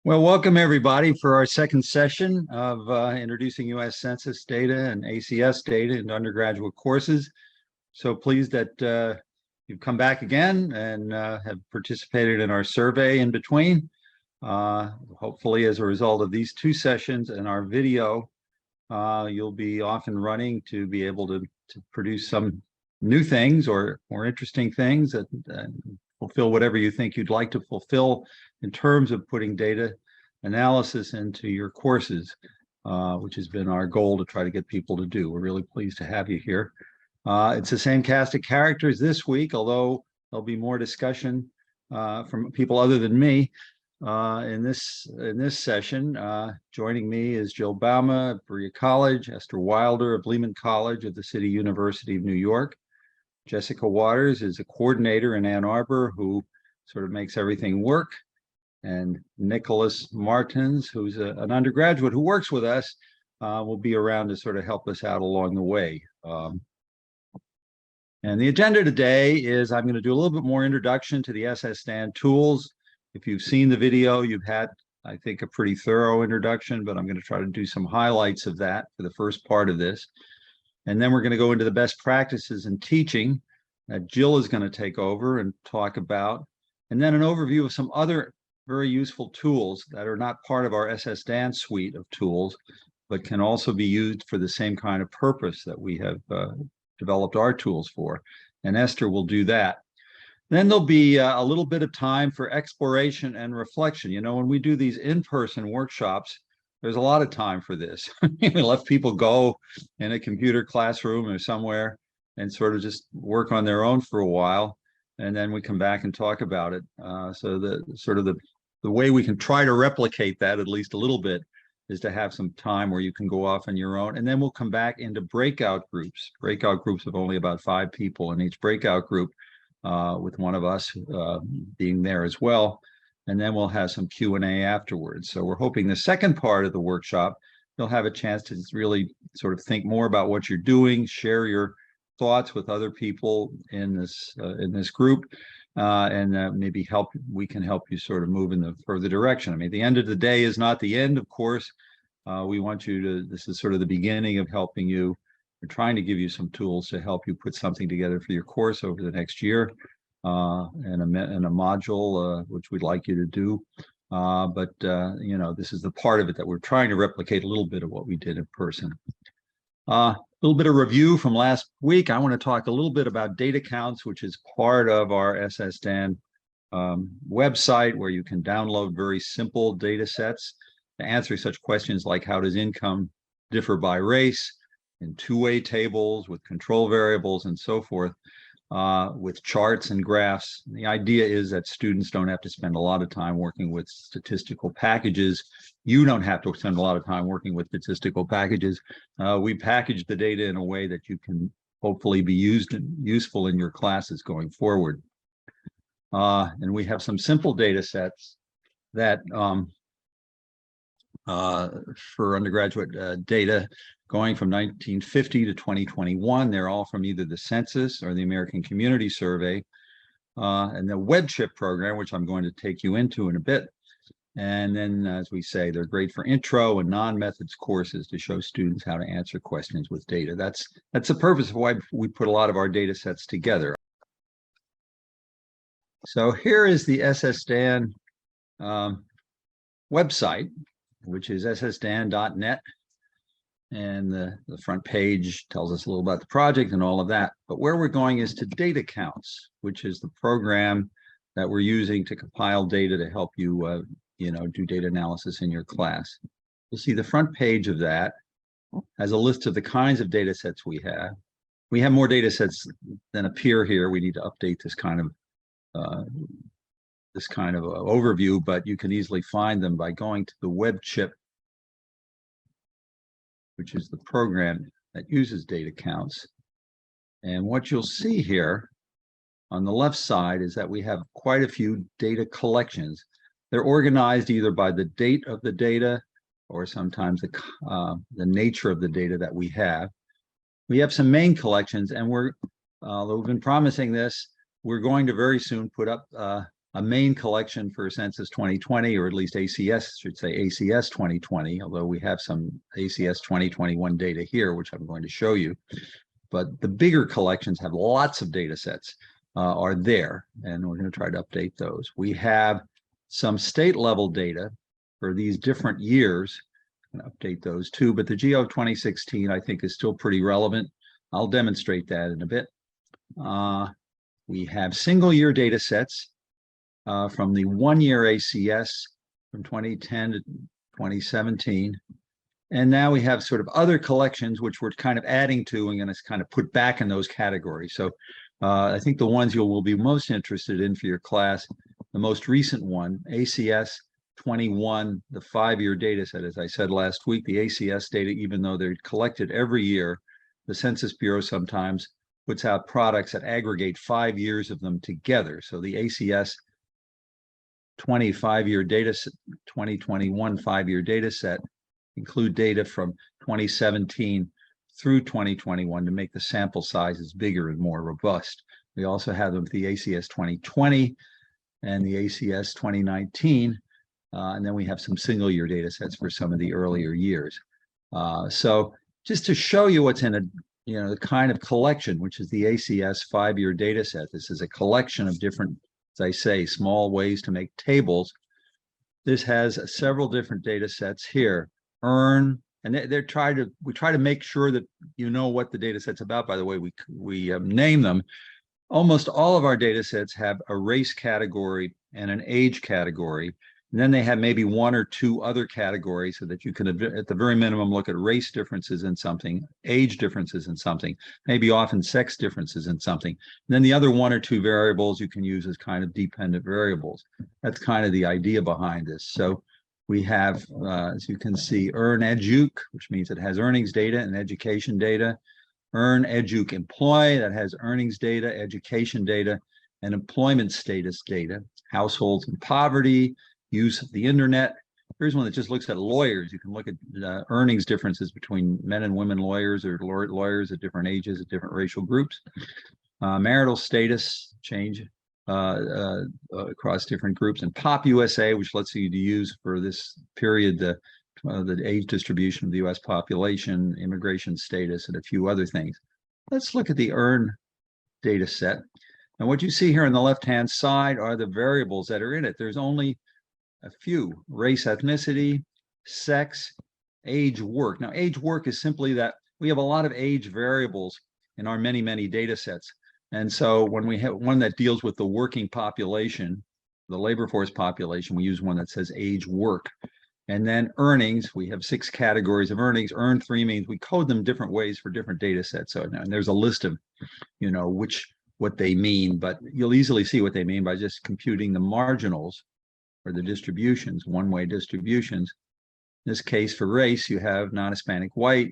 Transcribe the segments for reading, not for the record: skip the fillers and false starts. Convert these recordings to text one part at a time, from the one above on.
Well, welcome everybody for our second session of introducing U.S. Census data and ACS data into undergraduate courses. So pleased that you've come back again and have participated in our survey in between. Hopefully, as a result of these two sessions and our video, you'll be off and running to be able to produce some new things or more interesting things that fulfill whatever you think you'd like to fulfill in terms of putting data analysis into your courses, which has been our goal to try to get people to do. We're really pleased to have you here. It's the same cast of characters this week, although there'll be more discussion from people other than me in this session. Joining me is Jill Bauma of Berea College, Esther Wilder of Lehman College of the City University of New York. Jessica Waters is a coordinator in Ann Arbor who sort of makes everything work. And Nicholas Martins, who's an undergraduate who works with us, will be around to sort of help us out along the way. And the agenda today is I'm going to do a little bit more introduction to the SSDAN tools. If you've seen the video, you've had, I think, a pretty thorough introduction, but I'm going to try to do some highlights of that for the first part of this. And then we're going to go into the best practices in teaching that Jill is going to take over and talk about. And then an overview of some other very useful tools that are not part of our SSDAN suite of tools, but can also be used for the same kind of purpose that we have developed our tools for. And Esther will do that. Then there'll be a little bit of time for exploration and reflection. You know, when we do these in-person workshops, there's a lot of time for this. We let people go in a computer classroom or somewhere and sort of just work on their own for a while. And then we come back and talk about it. So the way we can try to replicate that at least a little bit is to have some time where you can go off on your own. And then we'll come back into breakout groups of only about 5 people in each breakout group, with one of us being there as well. And then we'll have some Q&A afterwards. So we're hoping the second part of the workshop, you'll have a chance to really sort of think more about what you're doing, share your thoughts with other people in this group, and maybe we can help you sort of move in the further direction. I mean, the end of the day is not the end, of course. We want you to, this is sort of the beginning of helping you. We're trying to give you some tools to help you put something together for your course over the next year, and a module, which we'd like you to do. But you know, this is the part of it that we're trying to replicate a little bit of what we did in person. A little bit of review from last week. I want to talk a little bit about data counts, which is part of our SSDAN website, where you can download very simple data sets to answer such questions like how does income differ by race, in two-way tables with control variables and so forth, with charts and graphs. The idea is that students don't have to spend a lot of time working with statistical packages. You don't have to spend a lot of time working with statistical packages. We package the data in a way that you can hopefully be useful in your classes going forward. And we have some simple data sets that for undergraduate data going from 1950 to 2021. They're all from either the Census or the American Community Survey, and the web chip program, which I'm going to take you into in a bit. And then, as we say, they're great for intro and non-methods courses to show students how to answer questions with data. That's the purpose of why we put a lot of our data sets together. So here is the SSDAN website, which is ssdan.net. And the front page tells us a little about the project and all of that. But where we're going is to data counts, which is the program that we're using to compile data to help you, do data analysis in your class. You'll see the front page of that has a list of the kinds of data sets we have. We have more data sets than appear here. We need to update this kind of overview, but you can easily find them by going to the web chip, which is the program that uses data counts. And what you'll see here on the left side is that we have quite a few data collections. They're organized either by the date of the data or sometimes the nature of the data that we have. We have some main collections, and we've been promising this. We're going to very soon put up a main collection for Census 2020, or at least ACS should say ACS 2020, although we have some ACS 2021 data here, which I'm going to show you. But the bigger collections have lots of data sets are there, and we're going to try to update those. We have some state level data for these different years. I'm going to update those too, but the GEO 2016 I think is still pretty relevant. I'll demonstrate that in a bit. We have single year data sets from the 1 year ACS from 2010 to 2017. And now we have sort of other collections, which we're kind of adding to and going to kind of put back in those categories. So I think the ones you will be most interested in for your class, the most recent one, ACS 21, the 5-year data set. As I said last week, the ACS data, even though they're collected every year, the Census Bureau sometimes puts out products that aggregate 5 years of them together. So the ACS 25-year data set, 2021 5-year data set include data from 2017 through 2021 to make the sample sizes bigger and more robust. We also have them with the ACS 2020 and the ACS 2019, and then we have some single year data sets for some of the earlier years. So just to show you what's in a the kind of collection, which is the ACS 5-year data set. This is a collection of different, as I say, small ways to make tables. This has several different data sets here. Earn, and we try to make sure that you know what the data set's about. By the way, we name them. Almost all of our data sets have a race category and an age category. And then they have maybe 1 or 2 other categories so that you can, at the very minimum, look at race differences in something, age differences in something, maybe often sex differences in something. And then the other 1 or 2 variables you can use as kind of dependent variables. That's kind of the idea behind this. So we have, as you can see, Earn Educ, which means it has earnings data and education data. Earn Educ Employ, that has earnings data, education data, and employment status data. Households in poverty, use of the internet. Here's one that just looks at lawyers. You can look at earnings differences between men and women lawyers, or lawyers at different ages, at different racial groups. Marital status change across different groups. And Pop USA, which lets you to use for this period the age distribution of the US population, immigration status, and a few other things. Let's look at the Earn data set. And what you see here on the left-hand side are the variables that are in it. There's only a few: race, ethnicity, sex, age, work. Now, age, work is simply that we have a lot of age variables in our many, many data sets. And so when we have one that deals with the working population, the labor force population, we use one that says age, work. And then earnings, we have 6 categories of earnings. Earn 3 means we code them different ways for different data sets. So and there's a list of, what they mean, but you'll easily see what they mean by just computing the marginals, or the distributions, one-way distributions. In this case, for race, you have non-Hispanic white.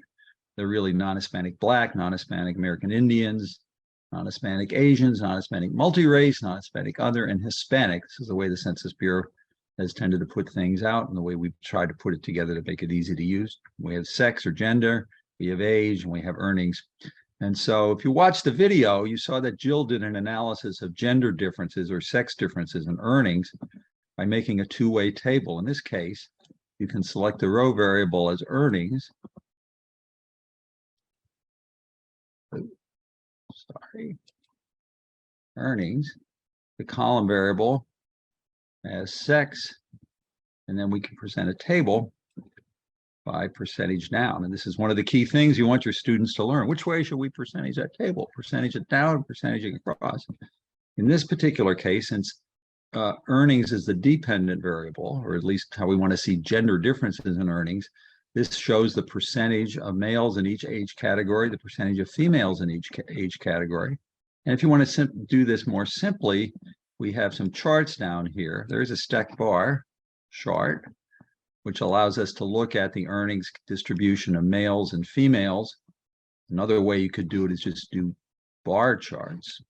They're really non-Hispanic black, non-Hispanic American Indians, non-Hispanic Asians, non-Hispanic multi-race, non-Hispanic other, and Hispanic. This is the way the Census Bureau has tended to put things out, and the way we've tried to put it together to make it easy to use. We have sex or gender, we have age, and we have earnings. And so if you watch the video, you saw that Jill did an analysis of gender differences or sex differences in earnings by making a 2-way table. In this case, you can select the row variable as earnings. Earnings, the column variable as sex, and then we can present a table by percentage down. And this is one of the key things you want your students to learn. Which way should we percentage that table? Percentage it down, percentage it across. In this particular case, since earnings is the dependent variable, or at least how we want to see gender differences in earnings, this shows the percentage of males in each age category, the percentage of females in each age category. And if you want to do this more simply, we have some charts down here. There's a stack bar chart, which allows us to look at the earnings distribution of males and females. Another way you could do it is just do bar charts.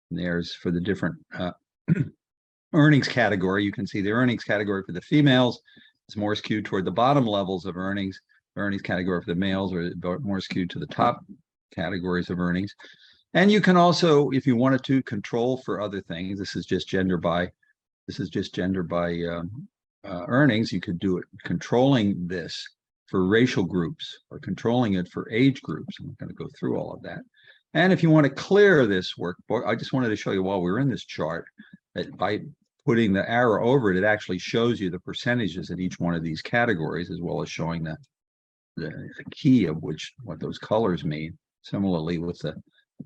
And there's for the different earnings category. You can see the earnings category for the females is more skewed toward the bottom levels of earnings. The earnings category for the males are more skewed to the top categories of earnings. And you can also, if you wanted to, control for other things. This is just gender by earnings. You could do it controlling this for racial groups or controlling it for age groups. I'm not going to go through all of that. And if you want to clear this workbook, I just wanted to show you while we were in this chart that by putting the arrow over it, it actually shows you the percentages in each one of these categories, as well as showing the key of what those colors mean. Similarly, with the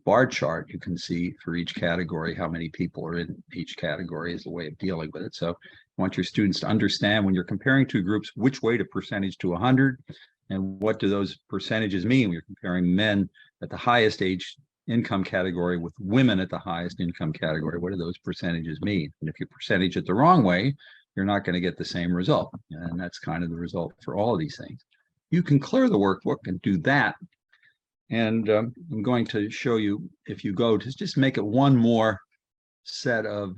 bar chart, you can see for each category how many people are in each category is the way of dealing with it. So I want your students to understand when you're comparing two groups, which way to percentage to 100, and what do those percentages mean when you're comparing men at the highest age income category with women at the highest income category. What do those percentages mean? And if you percentage it the wrong way, you're not going to get the same result. And that's kind of the result for all of these things. You can clear the workbook and do that. And I'm going to show you, if you go to just make it one more set of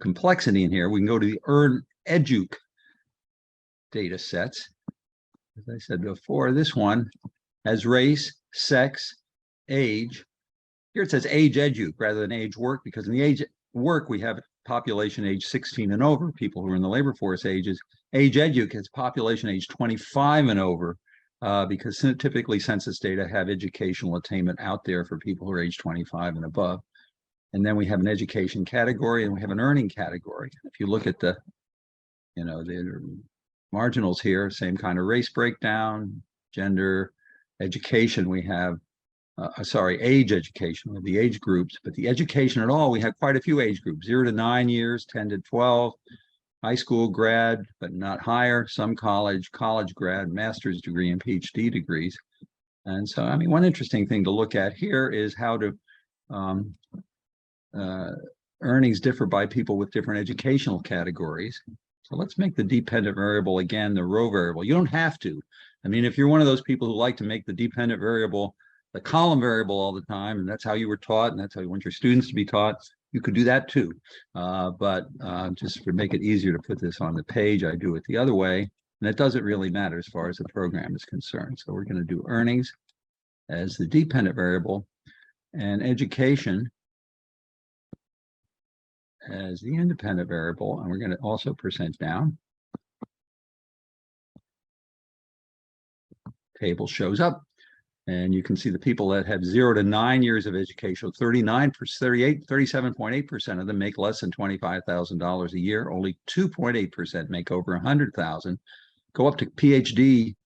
complexity in here, we can go to the EduC data sets. As I said before, this one has race, sex, age. Here it says age EduC rather than age work, because in the age work, we have population age 16 and over, people who are in the labor force ages. Age EduC has population age 25 and over, because typically census data have educational attainment out there for people who are age 25 and above. And then we have an education category and we have an earning category. If you look at the marginals here, same kind of race breakdown, gender, education, we have, age education, we have the age groups, but the education at all, we have quite a few age groups, 0 to 9 years, 10 to 12, high school grad, but not higher, some college, college grad, master's degree, and PhD degrees. And so, I mean, one interesting thing to look at here is how to earnings differ by people with different educational categories. So let's make the dependent variable, again, the row variable. You don't have to. I mean, if you're one of those people who like to make the dependent variable the column variable all the time, and that's how you were taught, and that's how you want your students to be taught, you could do that too. But just to make it easier to put this on the page, I do it the other way. And it doesn't really matter as far as the program is concerned. So we're going to do earnings as the dependent variable and education as the independent variable. And we're going to also percent down. Table shows up. And you can see the people that have 0 to 9 years of education, 37.8% of them make less than $25,000 a year. Only 2.8% make over $100,000. Go up to PhD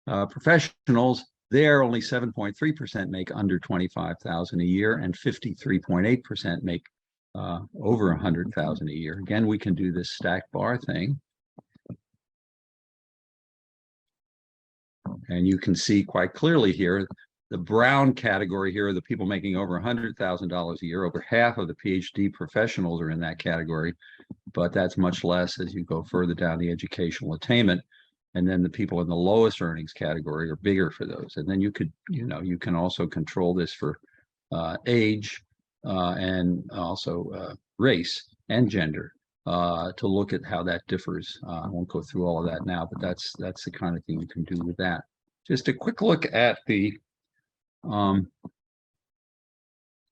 professionals. There, only 7.3% make under $25,000 a year, and 53.8% make over $100,000 a year. Again, we can do this stack bar thing. And you can see quite clearly here, the brown category here are the people making over $100,000 a year. Over half of the PhD professionals are in that category, but that's much less as you go further down the educational attainment. And then the people in the lowest earnings category are bigger for those. And then you could, you can also control this for age and also race and gender. To look at how that differs. I won't go through all of that now, but that's the kind of thing you can do with that. Just a quick look at the, and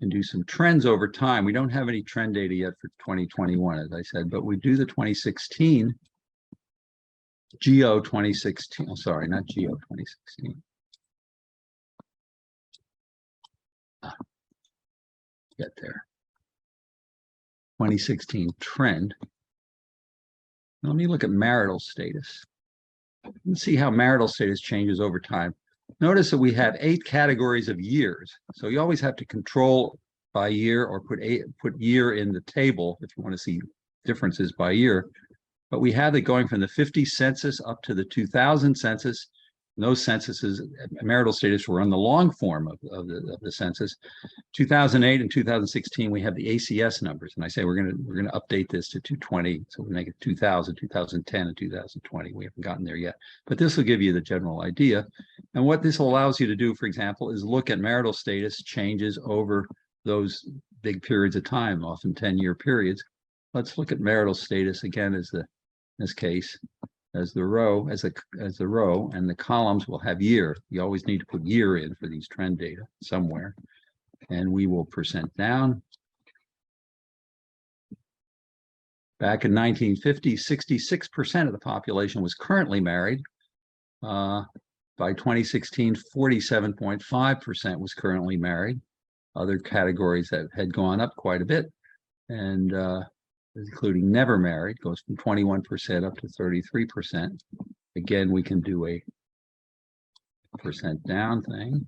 do some trends over time. We don't have any trend data yet for 2021, as I said, but we do the 2016, GEO 2016, oh, sorry, not GEO 2016. Get there. 2016 trend. Now, let me look at marital status. Let's see how marital status changes over time. Notice that we have 8 categories of years. So you always have to control by year or put year in the table if you want to see differences by year. But we have it going from the 50 census up to the 2000 census. And those censuses, marital status, were on the long form of the census. 2008 and 2016, we have the ACS numbers, and I say we're going to update this to 220, so we make it 2000, 2010, and 2020. We haven't gotten there yet, but this will give you the general idea. And what this allows you to do, for example, is look at marital status changes over those big periods of time, often 10-year periods. Let's look at marital status again as in this case, as the row, and the columns will have year. You always need to put year in for these trend data somewhere. and we will percent down. Back in 1950, 66% of the population was currently married. By 2016, 47.5% was currently married. Other categories that had gone up quite a bit, and including never married, goes from 21% up to 33%. Again, we can do a percent down thing.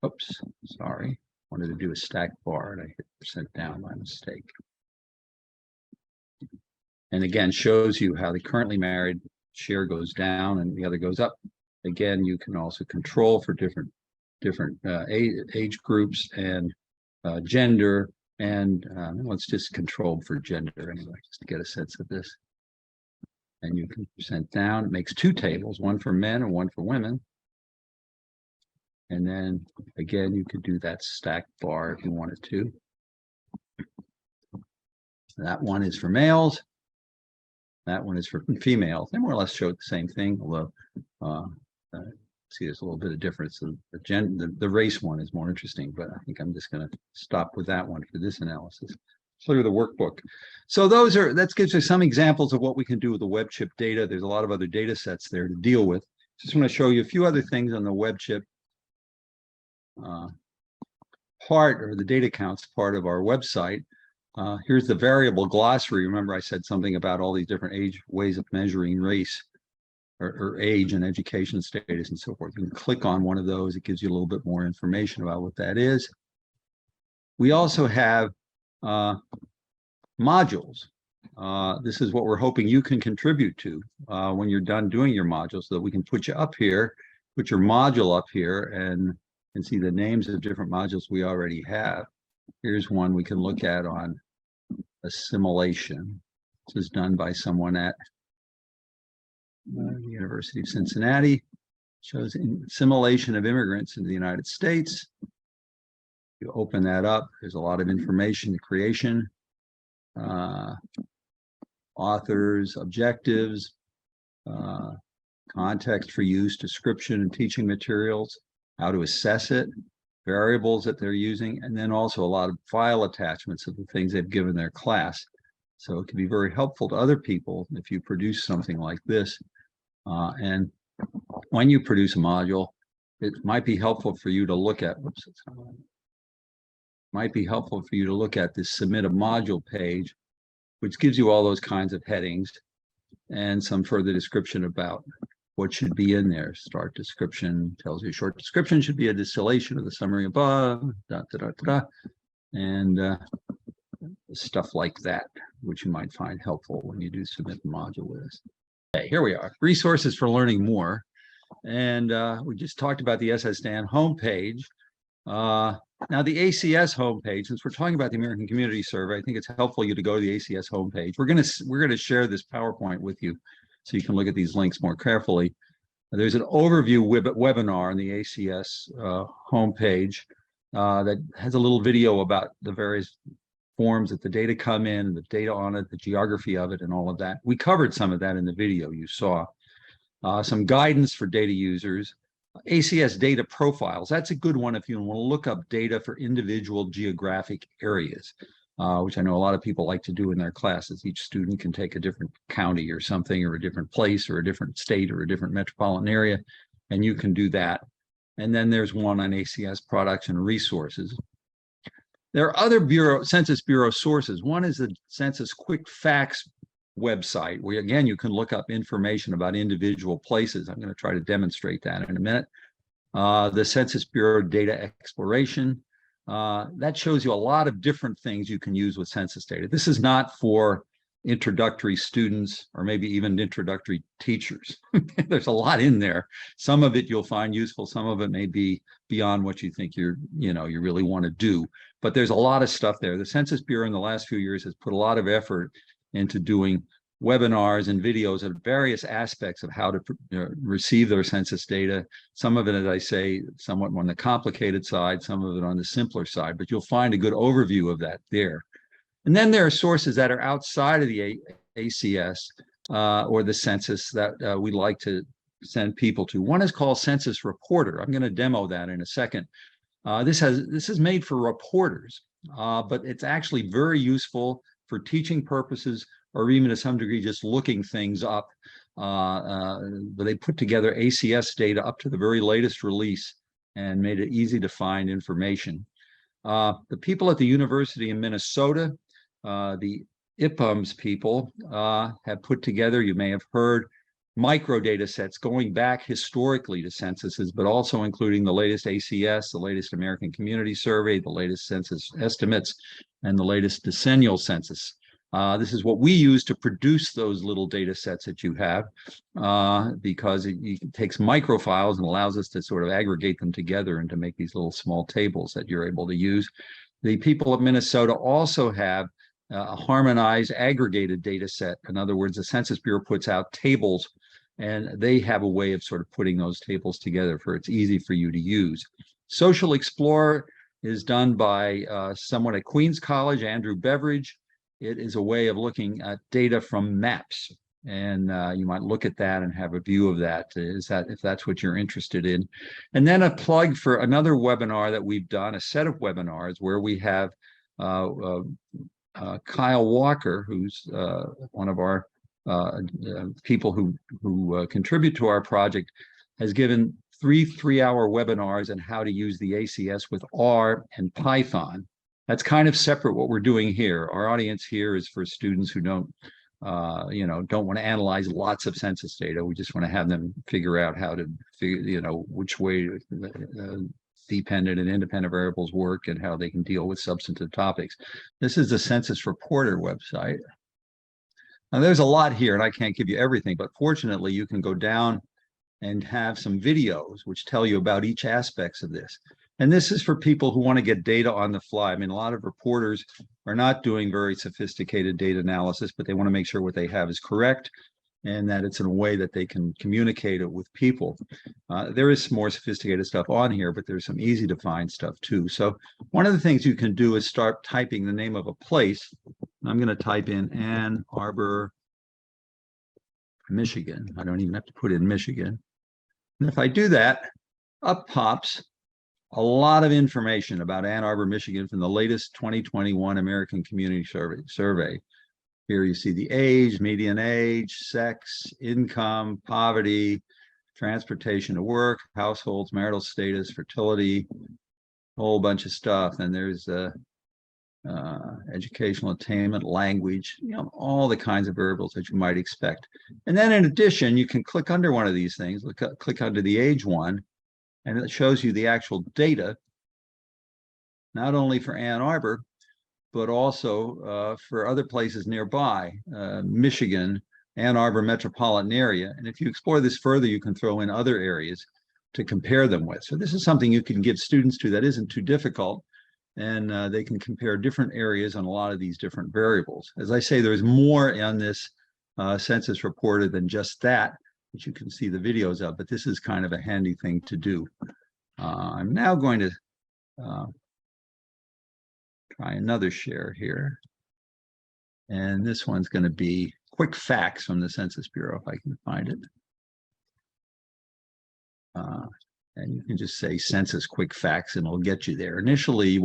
Oops, sorry. Wanted to do a stack bar and I hit percent down by mistake. And again, shows you how the currently married share goes down and the other goes up. Again, you can also control for different age groups and gender. And let's just control for gender anyway, just to get a sense of this. And you can percent down. It makes two tables, one for men and one for women. And then again, you could do that stack bar if you wanted to. That one is for males. That one is for females. They more or less show the same thing, although see there's a little bit of difference. The race one is more interesting, but I think I'm just going to stop with that one for this analysis. Let's look at the workbook. So that gives us some examples of what we can do with the web chip data. There's a lot of other data sets there to deal with. Just want to show you a few other things on the web chip part, or the data counts part of our website. Here's the variable glossary. Remember I said something about all these different ways of measuring race or age and education status and so forth. You can click on one of those. It gives you a little bit more information about what that is. We also have modules. This is what we're hoping you can contribute to when you're done doing your modules, so that we can put you up here, put your module up here, and see the names of different modules we already have. Here's one we can look at on assimilation. This is done by someone at the University of Cincinnati. Shows assimilation of immigrants into the United States. You open that up, there's a lot of information, the creation, authors, objectives, context for use, description and teaching materials, how to assess it, variables that they're using, and then also a lot of file attachments of the things they've given their class. So it can be very helpful to other people if you produce something like this. And when you produce a module, it might be helpful for you to look at, might be helpful for you to look at this submit a module page, which gives you all those kinds of headings and some further description about what should be in there. Start description tells you a short description should be a distillation of the summary above, and stuff like that, which you might find helpful when you do submit the module with us. Okay, here we are, resources for learning more. And we just talked about the SSDAN homepage. Now the ACS homepage, since we're talking about the American Community Survey, I think it's helpful you to go to the ACS homepage. We're gonna share this PowerPoint with you so you can look at these links more carefully. There's an overview webinar on the ACS homepage that has a little video about the various forms that the data come in, the data on it, the geography of it, and all of that. We covered some of that in the video you saw. Some guidance for data users. ACS data profiles, that's a good one if you want to look up data for individual geographic areas, which I know a lot of people like to do in their classes. Each student can take a different county or something, or a different place, or a different state, or a different metropolitan area, and you can do that. And then there's one on ACS products and resources. There are other Census Bureau sources. One is the Census Quick Facts website, where again you can look up information about individual places. I'm going to try to demonstrate that in a minute. The Census Bureau Data Exploration, that shows you a lot of different things you can use with census data. This is not for introductory students or maybe even introductory teachers. There's a lot in there. Some of it you'll find useful, some of it may be beyond what you think you really want to do, but there's a lot of stuff there. The Census Bureau in the last few years has put a lot of effort into doing webinars and videos of various aspects of how to receive their census data. Some of it, as I say, somewhat on the complicated side, some of it on the simpler side, but you'll find a good overview of that there. And then there are sources that are outside of the ACS or the census that we like to send people to. One is called Census Reporter. I'm going to demo that in a second. This is made for reporters, but it's actually very useful for teaching purposes or even to some degree just looking things up. But they put together ACS data up to the very latest release and made it easy to find information. The people at the University in Minnesota, the IPUMS people, have put together, you may have heard, micro data sets going back historically to censuses, but also including the latest ACS, the latest American Community Survey, the latest census estimates, and the latest decennial census. This is what we use to produce those little data sets that you have, because it takes microfiles and allows us to sort of aggregate them together and to make these little small tables that you're able to use. The people of Minnesota also have a harmonized aggregated data set. In other words, the Census Bureau puts out tables, and they have a way of sort of putting those tables together for it's easy for you to use. Social Explorer is done by someone at Queens College, Andrew Beveridge. It is a way of looking at data from maps, and you might look at that and have a view of that, if that's what you're interested in. And then a plug for another webinar that we've done, a set of webinars where we have Kyle Walker, who's one of our people who contribute to our project, has given three-hour webinars on how to use the ACS with R and Python. That's kind of separate what we're doing here. Our audience here is for students who don't want to analyze lots of census data. We just want to have them figure out how to figure, which way dependent and independent variables work and how they can deal with substantive topics. This is the Census Reporter website. Now, there's a lot here, and I can't give you everything, but fortunately, you can go down and have some videos which tell you about each aspects of this. And this is for people who want to get data on the fly. I mean, a lot of reporters are not doing very sophisticated data analysis, but they want to make sure what they have is correct and that it's in a way that they can communicate it with people. There is some more sophisticated stuff on here, but there's some easy to find stuff too. So one of the things you can do is start typing the name of a place. I'm going to type in Ann Arbor, Michigan. I don't even have to put in Michigan. And if I do that, up pops a lot of information about Ann Arbor, Michigan from the latest 2021 American Community Survey. Here you see the age, median age, sex, income, poverty, transportation to work, households, marital status, fertility, a whole bunch of stuff. And there's educational attainment, language, all the kinds of variables that you might expect. And then in addition, you can click under one of these things, click under the age one, and it shows you the actual data, not only for Ann Arbor, but also for other places nearby, Michigan, Ann Arbor metropolitan area. And if you explore this further, you can throw in other areas to compare them with. So this is something you can give students to that isn't too difficult, and they can compare different areas on a lot of these different variables. As I say, there's more on this census reporter than just that, which you can see the videos of, but this is kind of a handy thing to do. I'm now going to try another share here. And this one's going to be quick facts from the Census Bureau, if I can find it. And you can just say census quick facts and it'll get you there. Initially,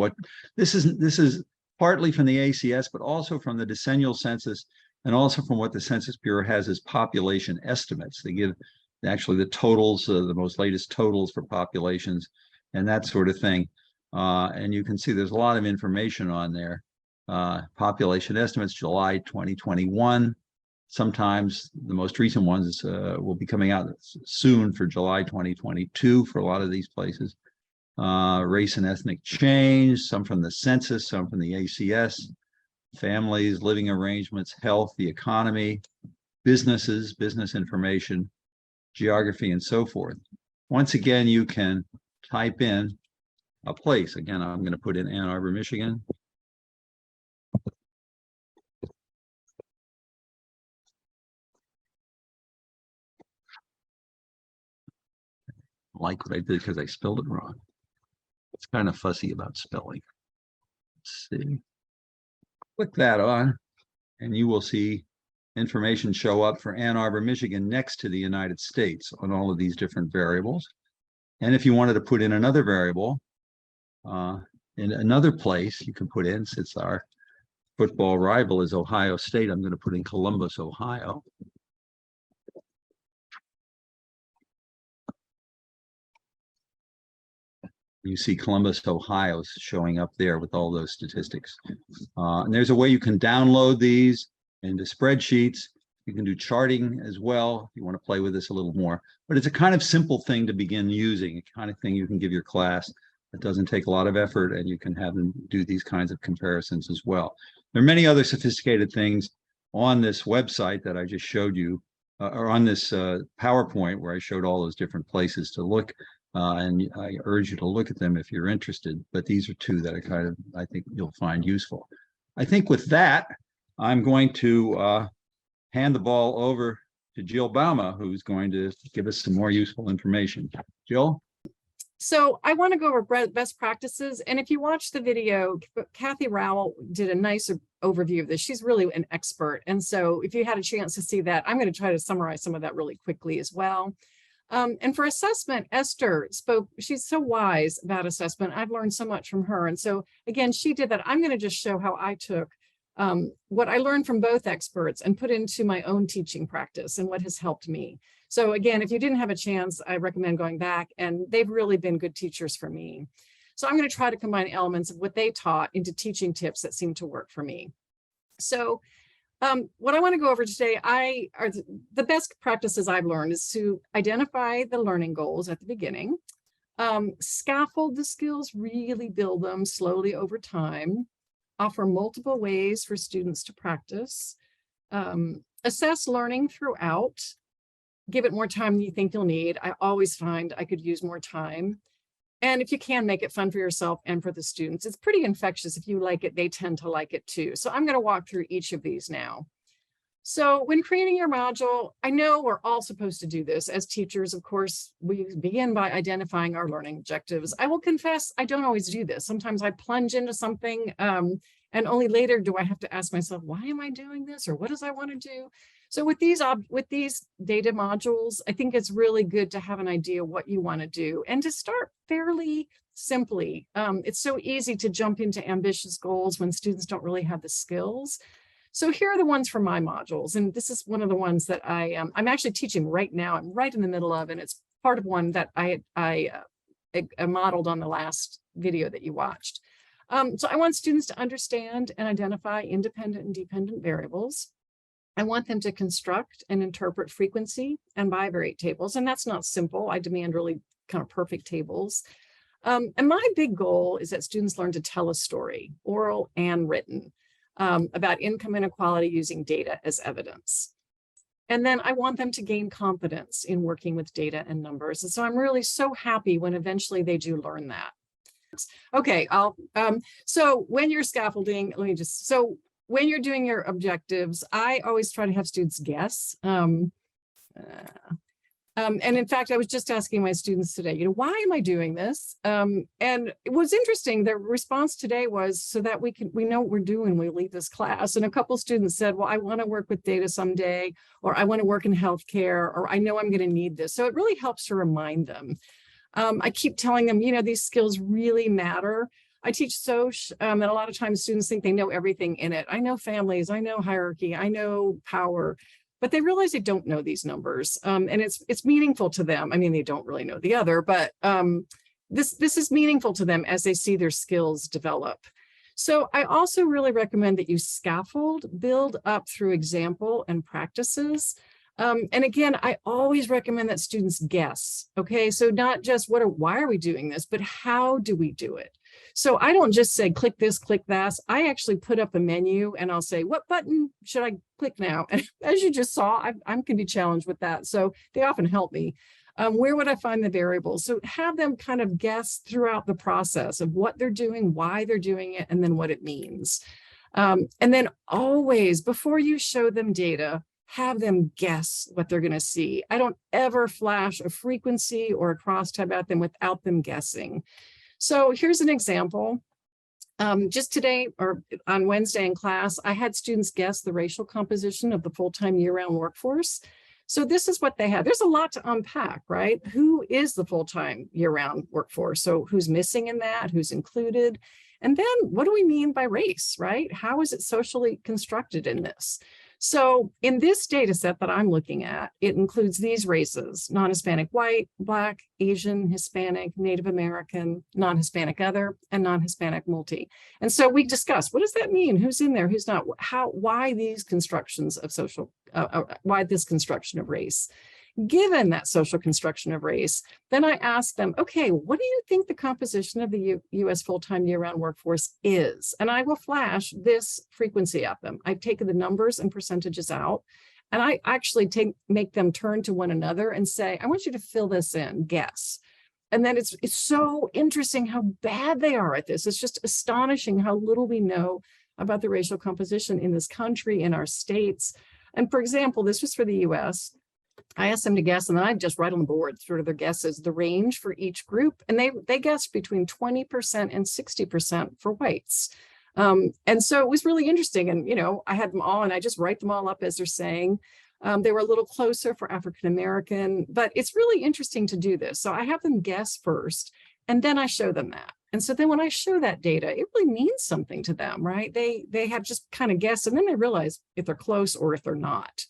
this is partly from the ACS, but also from the decennial census and also from what the Census Bureau has as population estimates. They give actually the totals, the most latest totals for populations and that sort of thing. And you can see there's a lot of information on there. Population estimates, July 2021. Sometimes the most recent ones will be coming out soon for July 2022 for a lot of these places. Race and ethnic change, some from the census, some from the ACS. Families, living arrangements, health, the economy, businesses, business information, geography, and so forth. Once again, you can type in a place. Again, I'm going to put in Ann Arbor, Michigan. Like what I did because I spelled it wrong. It's kind of fussy about spelling. Let's see. Click that on, and you will see information show up for Ann Arbor, Michigan next to the United States on all of these different variables. And if you wanted to put in another variable, In another place you can put in, since our football rival is Ohio State, I'm going to put in Columbus, Ohio. You see Columbus, Ohio showing up there with all those statistics. And there's a way you can download these into spreadsheets. You can do charting as well if you want to play with this a little more. But it's a kind of simple thing to begin using, a kind of thing you can give your class. It doesn't take a lot of effort, and you can have them do these kinds of comparisons as well. There are many other sophisticated things on this website that I just showed you, or on this PowerPoint where I showed all those different places to look. And I urge you to look at them if you're interested. But these are two that I think you'll find useful. I think with that, I'm going to hand the ball over to Jill Bauma, who's going to give us some more useful information. Jill? So I want to go over best practices. And if you watch the video, Kathy Rowell did a nice overview of this. She's really an expert. And so if you had a chance to see that, I'm going to try to summarize some of that really quickly as well. And for assessment, Esther spoke, she's so wise about assessment. I've learned so much from her. And so again, she did that. I'm going to just show how I took what I learned from both experts and put into my own teaching practice and what has helped me. So again, if you didn't have a chance, I recommend going back, and they've really been good teachers for me. So I'm going to try to combine elements of what they taught into teaching tips that seem to work for me. So what I want to go over today are the best practices I've learned is to identify the learning goals at the beginning, scaffold the skills, really build them slowly over time, offer multiple ways for students to practice, assess learning throughout, give it more time than you think you'll need. I always find I could use more time. And if you can, make it fun for yourself and for the students. It's pretty infectious. If you like it, they tend to like it too. So I'm going to walk through each of these now. So when creating your module, I know we're all supposed to do this. As teachers, of course, we begin by identifying our learning objectives. I will confess, I don't always do this. Sometimes I plunge into something and only later do I have to ask myself, why am I doing this? Or what does I want to do? So with these data modules, I think it's really good to have an idea what you want to do and to start fairly simply. It's so easy to jump into ambitious goals when students don't really have the skills. So here are the ones for my modules. And this is one of the ones that I'm actually teaching right now. I'm right in the middle of, and it's part of one that I modeled on the last video that you watched. So I want students to understand and identify independent and dependent variables. I want them to construct and interpret frequency and bivariate tables. And that's not simple. I demand really kind of perfect tables. And my big goal is that students learn to tell a story, oral and written, about income inequality using data as evidence. And then I want them to gain confidence in working with data and numbers. And so I'm really so happy when eventually they do learn that. Okay, so when you're scaffolding, when you're doing your objectives, I always try to have students guess. And in fact, I was just asking my students today, why am I doing this? And it was interesting. Their response today was so that we know what we're doing when we leave this class. And a couple students said, well, I want to work with data someday, or I want to work in healthcare, or I know I'm going to need this. So it really helps to remind them. I keep telling them, these skills really matter. I teach Soc, and a lot of times students think they know everything in it. I know families, I know hierarchy, I know power, but they realize they don't know these numbers. And it's meaningful to them. I mean, they don't really know the other, but this is meaningful to them as they see their skills develop. So I also really recommend that you scaffold, build up through example and practices. And again, I always recommend that students guess, okay? So not just why are we doing this, but how do we do it? So I don't just say, click this, click that. I actually put up a menu and I'll say, what button should I click now? And as you just saw, I can be challenged with that. So they often help me. Where would I find the variables? So have them kind of guess throughout the process of what they're doing, why they're doing it, and then what it means. And then always, before you show them data, have them guess what they're going to see. I don't ever flash a frequency or a crosstab at them without them guessing. So here's an example. Just today or on Wednesday in class, I had students guess the racial composition of the full-time year-round workforce. So this is what they have. There's a lot to unpack, right? Who is the full-time year-round workforce? So who's missing in that? Who's included? And then what do we mean by race, right? How is it socially constructed in this? So in this data set that I'm looking at, it includes these races: non-Hispanic white, Black, Asian, Hispanic, Native American, non-Hispanic other, and non-Hispanic multi. And so we discussed, what does that mean? Who's in there? Who's not? Why these constructions of why this construction of race? Given that social construction of race, then I asked them, okay, what do you think the composition of the U.S. full-time year-round workforce is? And I will flash this frequency at them. I've taken the numbers and percentages out, and I actually make them turn to one another and say, I want you to fill this in, guess. And then it's so interesting how bad they are at this. It's just astonishing how little we know about the racial composition in this country, in our states. And for example, this was for the U.S. I asked them to guess, and then I just write on the board sort of their guesses, the range for each group. And they guessed between 20% and 60% for whites. And so it was really interesting. And, I had them all, and I just write them all up as they're saying. They were a little closer for African-American, but it's really interesting to do this. So I have them guess first, and then I show them that. And so then when I show that data, it really means something to them, right? They have just kind of guessed, and then they realize if they're close or if they're not.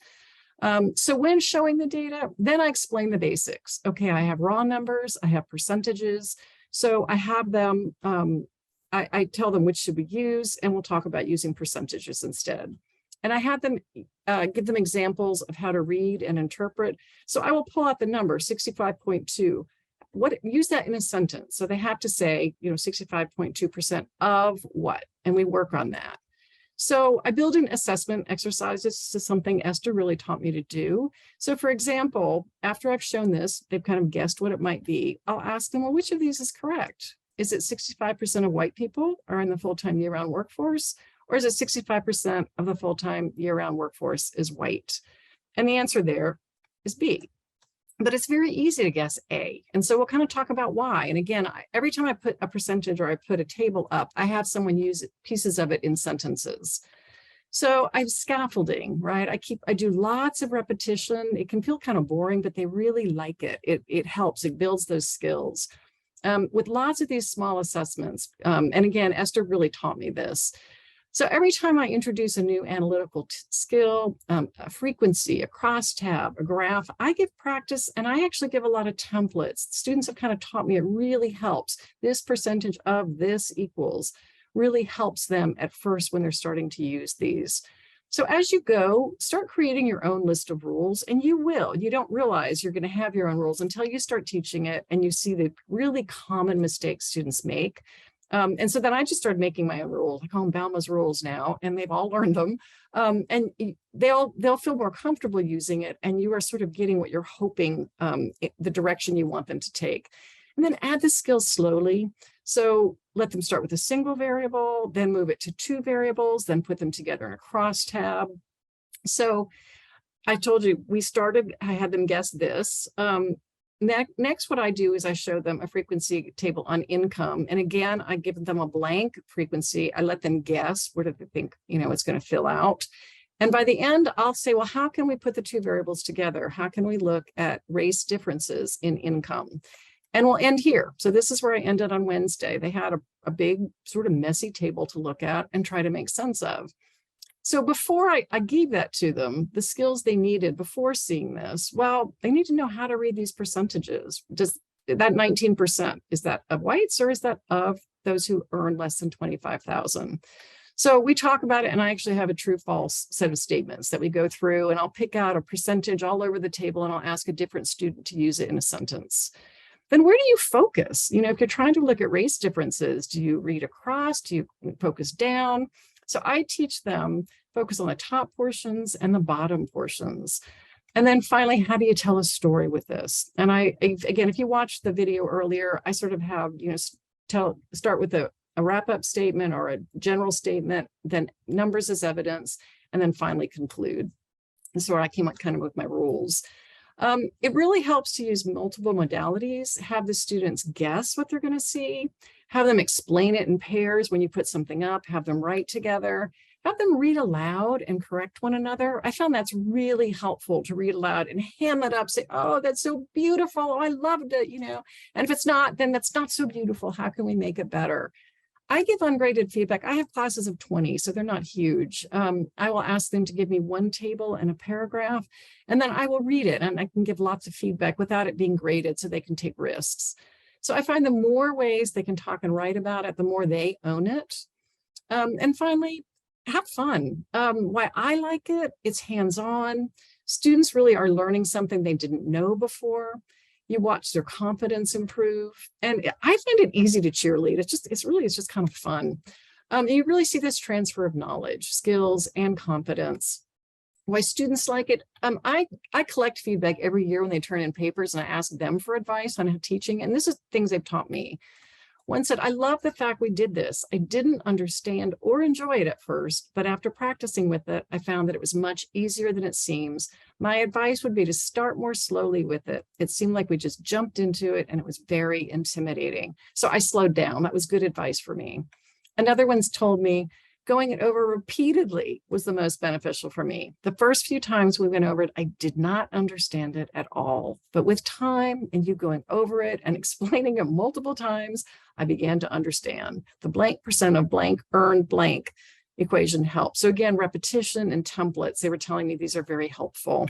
So when showing the data, then I explain the basics. Okay, I have raw numbers, I have percentages. So I have them, I tell them which should we use, and we'll talk about using percentages instead. And I have them give them examples of how to read and interpret. So I will pull out the number 65.2. Use that in a sentence. So they have to say, 65.2% of what, and we work on that. So I build in assessment exercises. This is something Esther really taught me to do. So for example, after I've shown this, they've kind of guessed what it might be. I'll ask them, well, which of these is correct? Is it 65% of white people are in the full-time year-round workforce? Or is it 65% of the full-time year-round workforce is white? And the answer there is B. But it's very easy to guess A. And so we'll kind of talk about why. And again, every time I put a percentage or I put a table up, I have someone use pieces of it in sentences. So I'm scaffolding, right? I do lots of repetition. It can feel kind of boring, but they really like it. It helps, it builds those skills. With lots of these small assessments. And again, Esther really taught me this. So every time I introduce a new analytical skill, a frequency, a crosstab, a graph, I give practice, and I actually give a lot of templates. Students have kind of taught me it really helps. This percentage of this equals really helps them at first when they're starting to use these. So as you go, start creating your own list of rules, and you will. You don't realize you're going to have your own rules until you start teaching it and you see the really common mistakes students make. And so then I just started making my own rules. I call them Balma's rules now, and they've all learned them. And they'll feel more comfortable using it, and you are sort of getting what you're hoping, the direction you want them to take. And then add the skills slowly. So let them start with a single variable, then move it to 2 variables, then put them together in a crosstab. So I told you, I had them guess this. Next, what I do is I show them a frequency table on income. And again, I give them a blank frequency. I let them guess what do they think, it's going to fill out. And by the end, I'll say, well, how can we put the 2 variables together? How can we look at race differences in income? And we'll end here. So this is where I ended on Wednesday. They had a big sort of messy table to look at and try to make sense of. So before I gave that to them, the skills they needed before seeing this, well, they need to know how to read these percentages. Does that 19%, is that of whites, or is that of those who earn less than $25,000? So we talk about it, and I actually have a true false set of statements that we go through, and I'll pick out a percentage all over the table, and I'll ask a different student to use it in a sentence. Then where do you focus? If you're trying to look at race differences, do you read across? Do you focus down? So I teach them focus on the top portions and the bottom portions. And then finally, how do you tell a story with this? And again, if you watched the video earlier, I sort of have, start with a wrap-up statement or a general statement, then numbers as evidence, and then finally conclude. And so I came up kind of with my rules. It really helps to use multiple modalities, have the students guess what they're going to see, have them explain it in pairs when you put something up, have them write together, have them read aloud and correct one another. I found that's really helpful to read aloud and ham it up, say, oh, that's so beautiful. Oh, I loved it, you know. And if it's not, then that's not so beautiful. How can we make it better? I give ungraded feedback. I have classes of 20, so they're not huge. I will ask them to give me one table and a paragraph, and then I will read it, and I can give lots of feedback without it being graded so they can take risks. So I find the more ways they can talk and write about it, the more they own it. And finally, have fun. Why I like it, it's hands-on. Students really are learning something they didn't know before. You watch their confidence improve. And I find it easy to cheerlead. It's just kind of fun. You really see this transfer of knowledge, skills, and confidence. Why students like it. I collect feedback every year when they turn in papers, and I ask them for advice on teaching. And this is things they've taught me. One said, I love the fact we did this. I didn't understand or enjoy it at first, but after practicing with it, I found that it was much easier than it seems. My advice would be to start more slowly with it. It seemed like we just jumped into it and it was very intimidating. So I slowed down. That was good advice for me. Another one's told me, going it over repeatedly was the most beneficial for me. The first few times we went over it, I did not understand it at all. But with time and you going over it and explaining it multiple times, I began to understand. The blank percent of blank earned blank equation helps. So again, repetition and templates, they were telling me these are very helpful.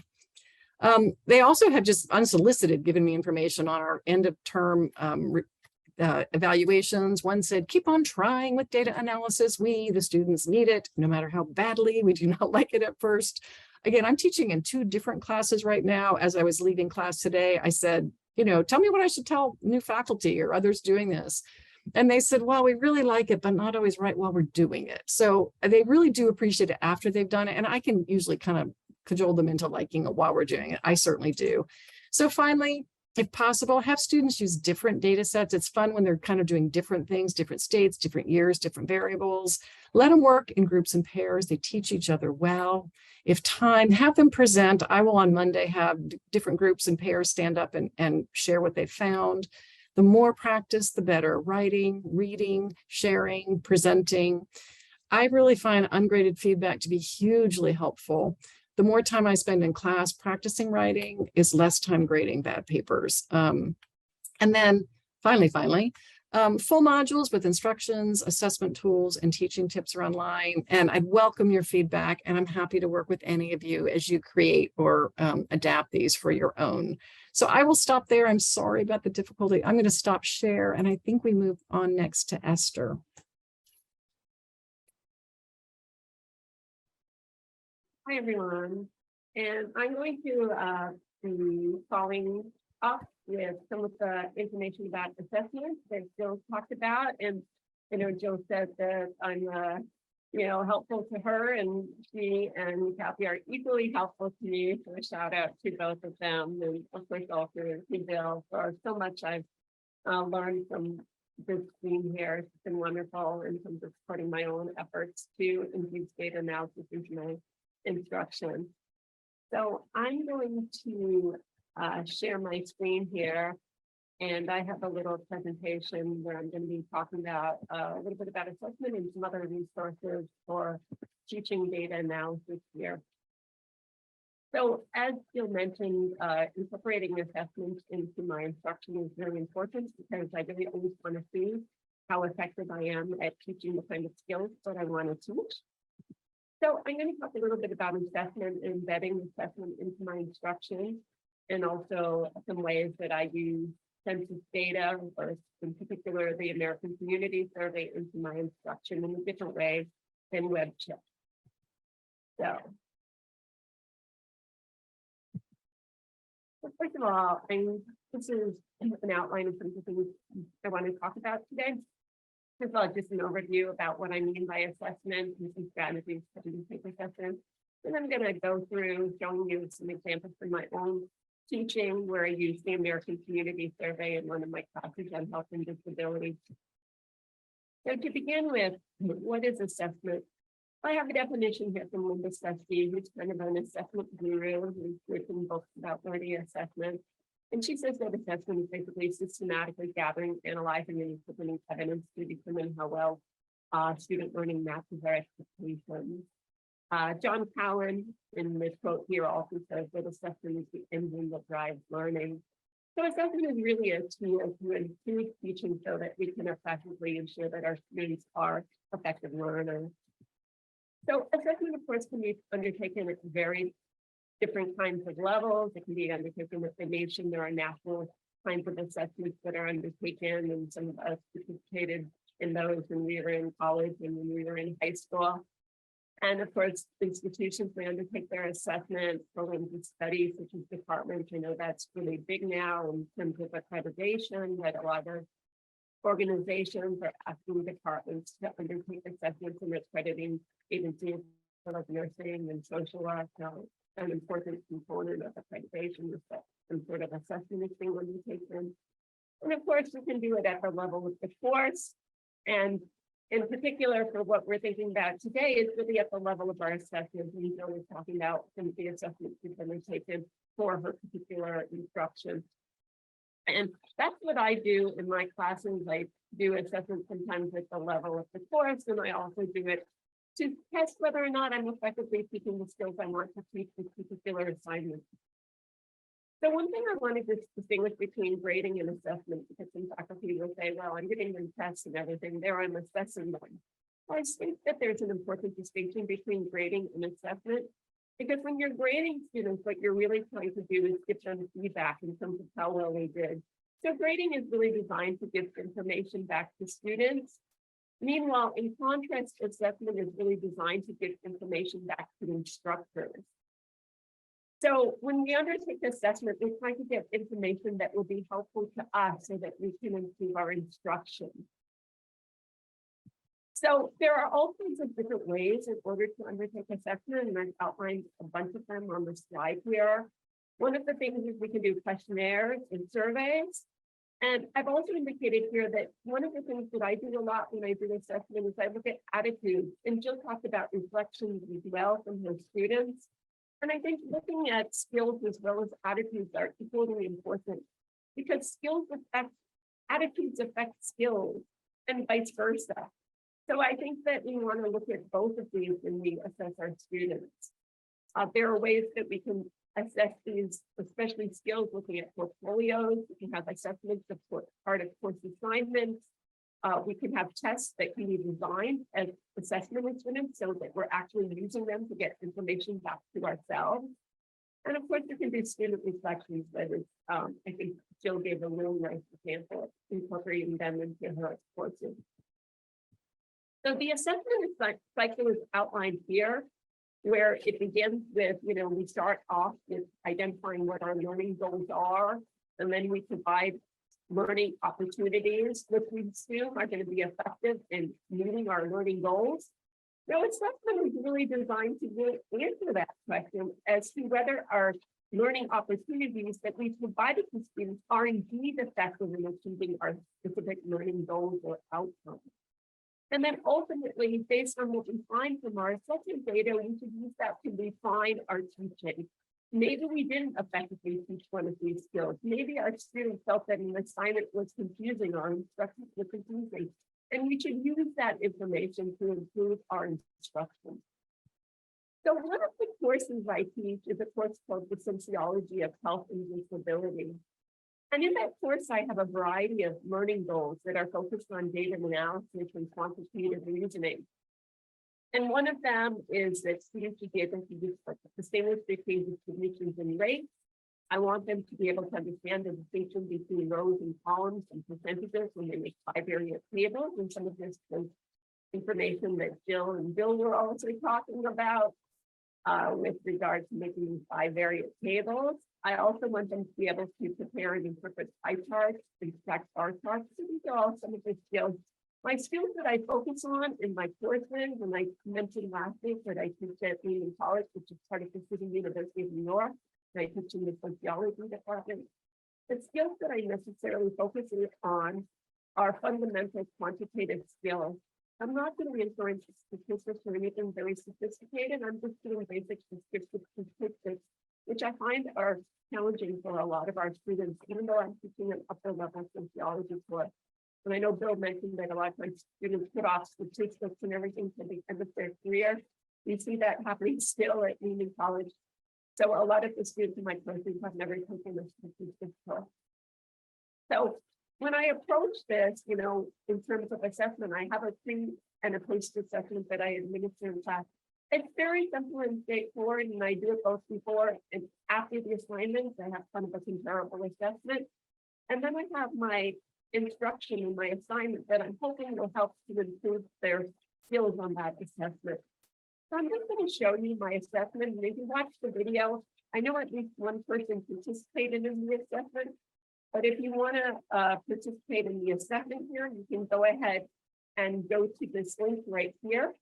They also have just unsolicited given me information on our end of term evaluations. One said, keep on trying with data analysis. We, the students, need it, no matter how badly we do not like it at first. Again, I'm teaching in 2 different classes right now. As I was leaving class today, I said, you know, tell me what I should tell new faculty or others doing this. And they said, well, we really like it, but not always right while we're doing it. So they really do appreciate it after they've done it. And I can usually kind of cajole them into liking it while we're doing it. I certainly do. So finally, if possible, have students use different data sets. It's fun when they're kind of doing different things, different states, different years, different variables. Let them work in groups and pairs. They teach each other well. If time, have them present. I will on Monday have different groups and pairs stand up and share what they found. The more practice, the better. Writing, reading, sharing, presenting. I really find ungraded feedback to be hugely helpful. The more time I spend in class practicing writing is less time grading bad papers. And then finally, full modules with instructions, assessment tools, and teaching tips are online. And I'd welcome your feedback, and I'm happy to work with any of you as you create or adapt these for your own. So I will stop there. I'm sorry about the difficulty. I'm going to stop share, and I think we move on next to Esther. Hi, everyone. And I'm going to be following up with some of the information about assessments that Jill talked about. And I know Jill said that I'm, helpful to her, and she and Kathy are equally helpful to me. So a shout out to both of them, and of course also to Bill for so much I've learned from this team here. It's been wonderful in terms of supporting my own efforts to infuse data analysis into my instruction. So I'm going to share my screen here, and I have a little presentation where I'm going to be talking about a little bit about assessment and some other resources for teaching data analysis here. So as Jill mentioned, incorporating assessments into my instruction is really important, because I really always want to see how effective I am at teaching the kind of skills that I want to teach. So I'm going to talk a little bit about assessment, embedding assessment into my instruction, and also some ways that I use census data, or in particular the American Community Survey, into my instruction in a different way than web check. So first of all, this is an outline of some of the things I want to talk about today. First of all, just an overview about what I mean by assessment and some strategies for doing assessment. And I'm going to go through showing you some examples from my own teaching where I use the American Community Survey in one of my classes on health and disability. So to begin with, what is assessment? I have a definition here from Linda Susky, who's kind of an assessment guru who's written books about learning assessment. And she says that assessment is basically systematically gathering, analyzing, and interpreting evidence to determine how well student learning matches our expectations. John Cowan in this quote here also says that assessment is the engine that drives learning. So assessment is really a tool to improve teaching so that we can effectively ensure that our students are effective learners. So assessment, of course, can be undertaken at very different kinds of levels. It can be undertaken with the nation. There are national kinds of assessments that are undertaken, and some of us participated in those when we were in college and when we were in high school. And of course, institutions may undertake their assessment programs of study, such as departments. I know that's really big now in terms of accreditation, that a lot of organizations are asking departments to undertake assessments and accrediting agencies for like nursing and social work. So an important component of accreditation is that some sort of assessment is being undertaken. And of course, we can do it at the level of the course. And in particular, for what we're thinking about today, is really at the level of our assessment. We know we're talking about some of the assessments we've undertaken for her particular instruction. And that's what I do in my classes. I do assessment sometimes at the level of the course, and I also do it to test whether or not I'm effectively teaching the skills I want to teach this particular assignment. So one thing I wanted to distinguish between grading and assessment, because some faculty will say, well, I'm giving them tests and everything, there I'm assessing them. Well, I think that there's an important distinction between grading and assessment, because when you're grading students, what you're really trying to do is give them feedback in terms of how well they did. So grading is really designed to give information back to students. Meanwhile, in contrast, assessment is really designed to give information back to instructors. So when we undertake assessment, we're trying to get information that will be helpful to us so that we can improve our instruction. So there are all kinds of different ways in order to undertake assessment, and I've outlined a bunch of them on the slide here. One of the things is we can do questionnaires and surveys. And I've also indicated here that one of the things that I do a lot when I do assessment is I look at attitudes, and Jill talked about reflections as well from her students. And I think looking at skills as well as attitudes are equally important, because attitudes affect skills and vice versa. So I think that we want to look at both of these when we assess our students. There are ways that we can assess these, especially skills, looking at portfolios. We can have assessments of part of course assignments. We can have tests that can be designed as assessment instruments so that we're actually using them to get information back to ourselves. And of course, there can be student reflections that is, I think Jill gave a really nice example of incorporating them into her courses. So the assessment cycle is outlined here, where it begins with, we start off with identifying what our learning goals are, and then we provide learning opportunities, which we assume are going to be effective in meeting our learning goals. Now, assessment is really designed to answer that question as to whether our learning opportunities that we provided to students are indeed effective in achieving our specific learning goals or outcomes. And then ultimately, based on what we find from our assessment data, we should use that to refine our teaching. Maybe we didn't effectively teach one of these skills. Maybe our students felt that an assignment was confusing or instructions were confusing. And we should use that information to improve our instruction. So one of the courses I teach is a course called The Sociology of Health and Disability. And in that course, I have a variety of learning goals that are focused on data analysis and quantitative reasoning. And one of them is that students should be able to distinguish between distributions and rates. I want them to be able to understand the distinction between rows and columns and percentages when they make bivariate tables. And some of this is information that Jill and Bill were also talking about with regard to making bivariate tables. I also want them to be able to prepare and interpret pie charts and stack bar charts. So these are all some of the skills. My skills that I focus on in my courses, and I mentioned last week that I teach at Union College, which is part of the City University of New York, and I teach in the sociology department. The skills that I necessarily focus on are fundamental quantitative skills. I'm not going to enter into statistics or anything very sophisticated. I'm just doing basic statistics, which I find are challenging for a lot of our students, even though I'm teaching an upper level sociology course. And I know Bill mentioned that a lot of times students put off statistics and everything to the end of their career. We see that happening still at Union College. So a lot of the students in my courses have never taken a statistics course. So when I approach this, you know, in terms of assessment, I have a pre and a post assessment that I administer in class. It's very simple and straightforward, and I do it both before and after the assignments. I have kind of a comparable assessment. And then I have my instruction and my assignment that I'm hoping will help to improve their skills on that assessment. So I'm just going to show you my assessment. And if you watch the video, I know at least one person participated in the assessment. But if you want to participate in the assessment here, you can go ahead and go to this link right here.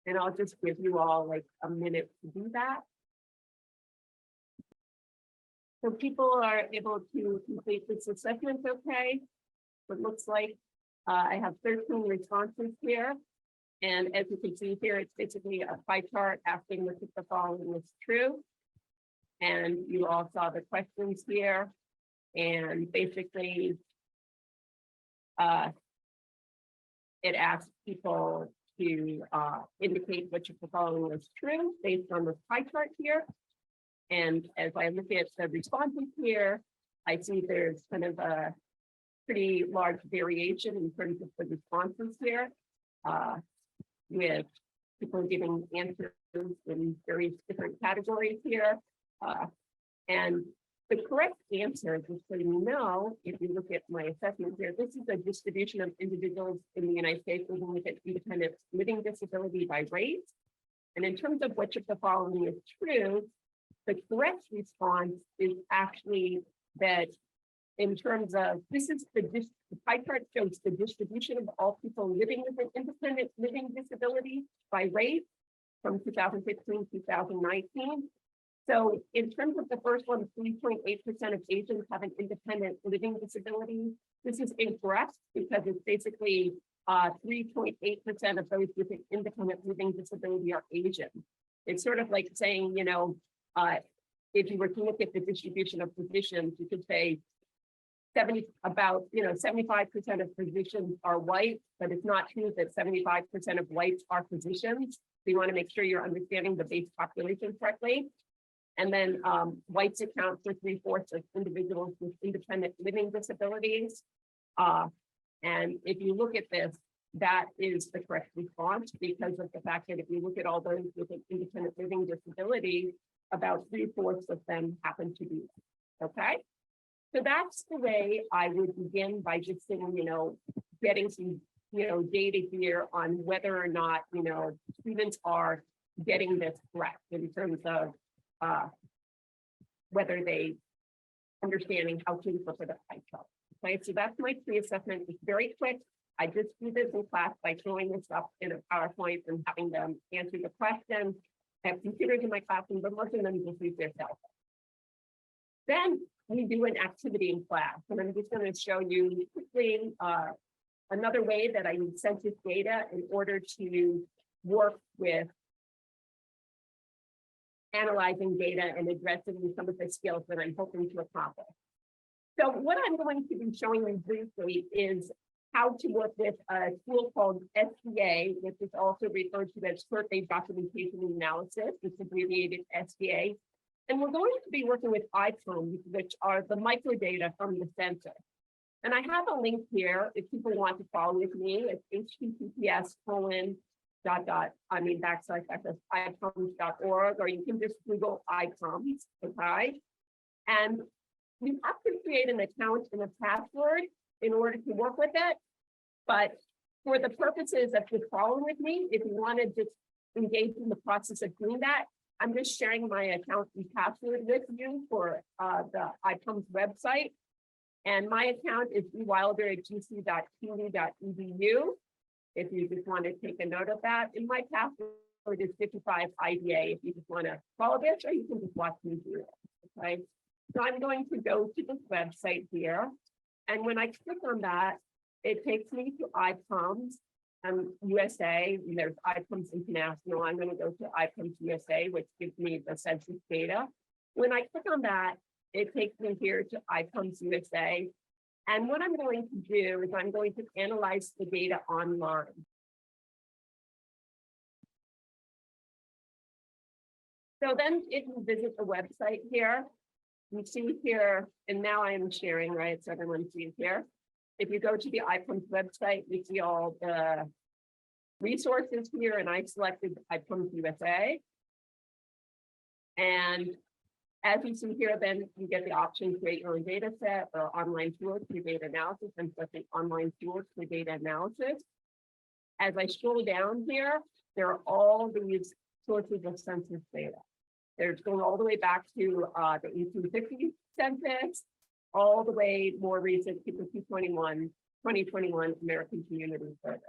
And I'll just give you all like a minute to do that. So people are able to complete this assessment, okay? It looks like I have 13 responses here. And as you can see here, it's basically a pie chart asking which of the following is true. And you all saw the questions here. And basically, it asks people to indicate which of the following is true based on the pie chart here. And as I look at the responses here, I see there's kind of a pretty large variation in terms of the responses here, with people giving answers in various different categories here. And the correct answer, just so you know, if you look at my assessment here, this is a distribution of individuals in the United States living with an independent living disability by race. And in terms of which of the following is true, the correct response is actually that in terms of, this is the pie chart shows the distribution of all people living with an independent living disability by race from 2015 to 2019. So in terms of the first one, 3.8% of Asians have an independent living disability. This is incorrect because it's basically 3.8% of those with an independent living disability are Asian. It's sort of like saying, you know, if you were to look at the distribution of physicians, you could say 75% of physicians are white, but it's not true that 75% of whites are physicians. So you want to make sure you're understanding the base population correctly. And then whites account for 3/4 of individuals with independent living disabilities. And if you look at this, that is the correct response because of the fact that if you look at all those with an independent living disability, about 3/4 of them happen to be, okay? So that's the way I would begin by just saying, you know, getting some, you know, data here on whether or not, you know, students are getting this correct in terms of whether they understanding how to look at a pie chart. Okay, so that's my pre-assessment. It's very quick. I just do this in class by throwing this up in a PowerPoint and having them answer the questions. I have computers in my classroom, but most of them just use their cell phone. Then we do an activity in class, and I'm just going to show you quickly another way that I use census data in order to work with analyzing data and addressing some of the skills that I'm hoping to accomplish. So what I'm going to be showing you briefly is how to work with a tool called SDA, which is also referred to as Survey Documentation Analysis. It's abbreviated SDA. And we're going to be working with IPOMs, which are the microdata from the census. And I have a link here if people want to follow with me. It's https://ipoms.org, or you can just Google IPOMs, okay? And you have to create an account and a password in order to work with it. But for the purposes of just following with me, if you want to just engage in the process of doing that, I'm just sharing my account and password with you for the IPOMS website. And my account is bwilder@gc.cu.edu. If you just want to take a note of that. And my password is 55IDA if you just want to follow this, or you can just watch me do it. Okay. So I'm going to go to this website here. And when I click on that, it takes me to IPOMS USA. And there's IPOMS International. I'm going to go to IPOMS USA, which gives me the census data. When I click on that, it takes me here to iPhones USA. And what I'm going to do is I'm going to analyze the data online. So then if you visit the website here, you see here, and now I am sharing, right? So everyone sees here. If you go to the iPhones website, you see all the resources here, and I selected iPhones USA. And as you see here, then you get the option to create your own data set or online tools for data analysis. I'm selecting online tools for data analysis. As I scroll down here, there are all these sources of census data. They're going all the way back to the 1850 census, all the way more recent to the 2021 American Community Survey.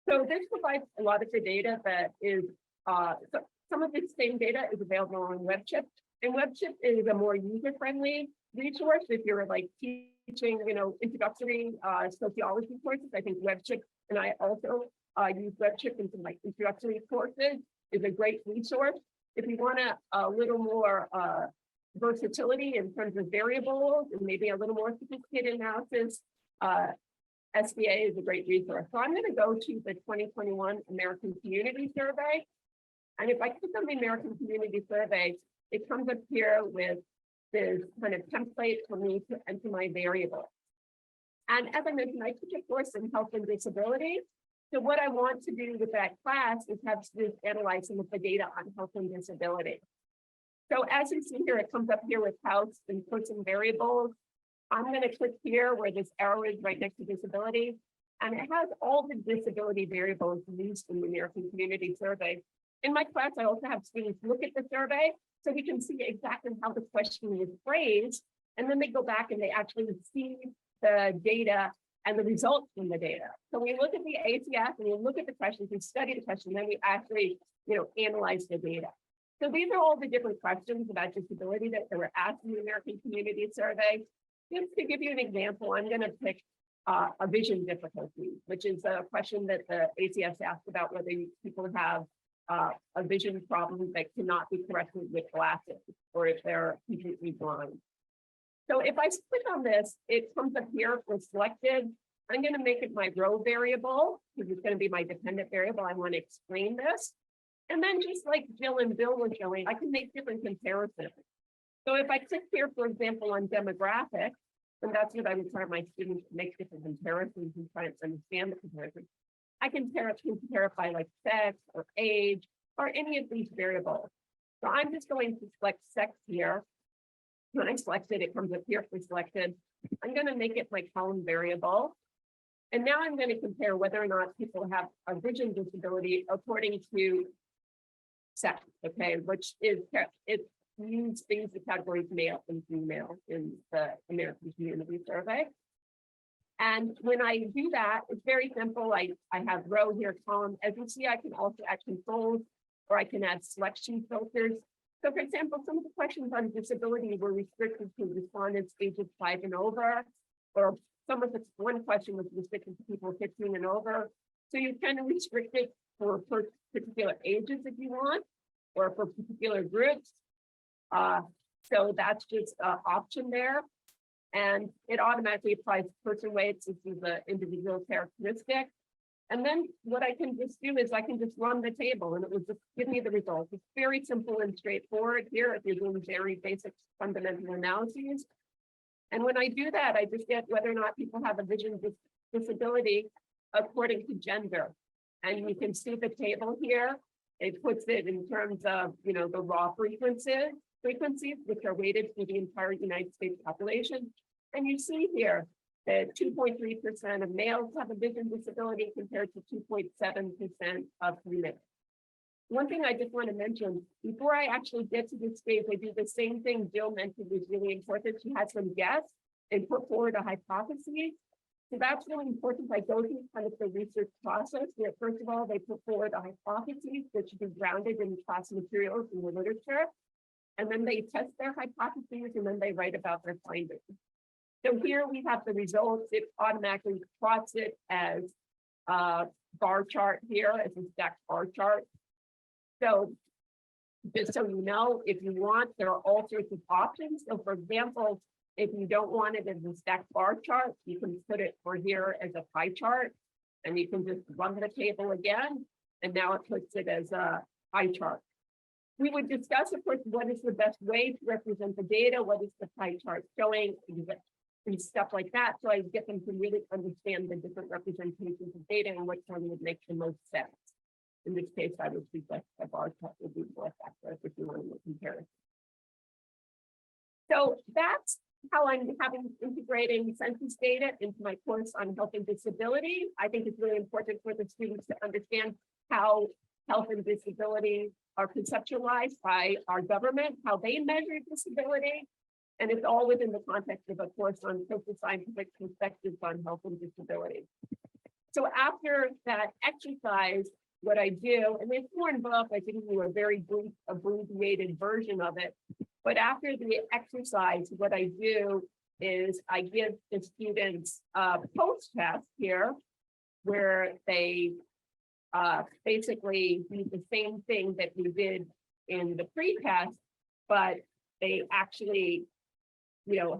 So this provides a lot of the data that is, some of this same data is available on WebChip. And WebChip is a more user-friendly resource. If you're like teaching, introductory sociology courses, I think WebChip, and I also use WebChip in some like introductory courses, is a great resource. If you want a little more versatility in terms of variables and maybe a little more sophisticated analysis, SBA is a great resource. So I'm going to go to the 2021 American Community Survey. And if I click on the American Community Survey, it comes up here with this kind of template for me to enter my variables. And as I mentioned, I teach a course in health and disability. So what I want to do with that class is have students analyze some of the data on health and disability. So as you see here, it comes up here with house and person variables. I'm going to click here where this arrow is right next to disability. And it has all the disability variables used in the American Community Survey. In my class, I also have students look at the survey so we can see exactly how the question is phrased. And then they go back and they actually see the data and the results from the data. So we look at the ACS and we look at the questions, we study the question, then we actually, analyze the data. So these are all the different questions about disability that were asked in the American Community Survey. Just to give you an example, I'm going to pick a vision difficulty, which is a question that the ACS asked about whether people have a vision problem that cannot be corrected with glasses or if they're completely blind. So if I click on this, it comes up here for selected. I'm going to make it my row variable because it's going to be my dependent variable. I want to explain this. And then just like Jill and Bill were showing, I can make different comparisons. So if I click here, for example, on demographics, and that's what I require my students to make different comparisons and try to understand the comparison. I can compare it by like sex or age or any of these variables. So I'm just going to select sex here. When I select it, it comes up here for selected. I'm going to make it my column variable. And now I'm going to compare whether or not people have a vision disability according to sex, okay, which is, it means things the categories male and female in the American Community Survey. And when I do that, it's very simple. I have row here, column. As you see, I can also add controls or I can add selection filters. So for example, some of the questions on disability were restricted to respondents ages 5 and over, or some of the one question was restricted to people 15 and over. So you can restrict it for particular ages if you want, or for particular groups. So that's just an option there. And it automatically applies person weights. This is the individual characteristic. And then what I can just do is I can just run the table and it will just give me the results. It's very simple and straightforward here if you're doing very basic fundamental analyses. And when I do that, I just get whether or not people have a vision disability according to gender. And you can see the table here. It puts it in terms of, the raw frequencies, which are weighted for the entire United States population. And you see here that 2.3% of males have a vision disability compared to 2.7% of females. One thing I just want to mention, before I actually get to this stage, I do the same thing Jill mentioned was really important. She had some guess and put forward a hypothesis. So that's really important. I go through kind of the research process where, first of all, they put forward a hypothesis that should be grounded in class materials in the literature. And then they test their hypotheses and then they write about their findings. So here we have the results. It automatically plots it as a bar chart here, as a stacked bar chart. So Just so you know, if you want, there are all sorts of options. So for example, if you don't want it as a stacked bar chart, you can put it for here as a pie chart, and you can just run the table again, and now it puts it as a pie chart. We would discuss, of course, what is the best way to represent the data, what is the pie chart showing, and stuff like that. So I get them to really understand the different representations of data and which one would make the most sense. In this case, I would suggest a bar chart would be more effective if you want to compare. So that's how I'm integrating census data into my course on health and disability. I think it's really important for the students to understand how health and disability are conceptualized by our government, how they measure disability, and it's all within the context of a course on social scientific perspectives on health and disability. So after that exercise, what I do, and it's more involved, I think you a very brief, abbreviated version of it. But after the exercise, what I do is I give the students a post-test here, where they basically do the same thing that we did in the pre-test, but they actually,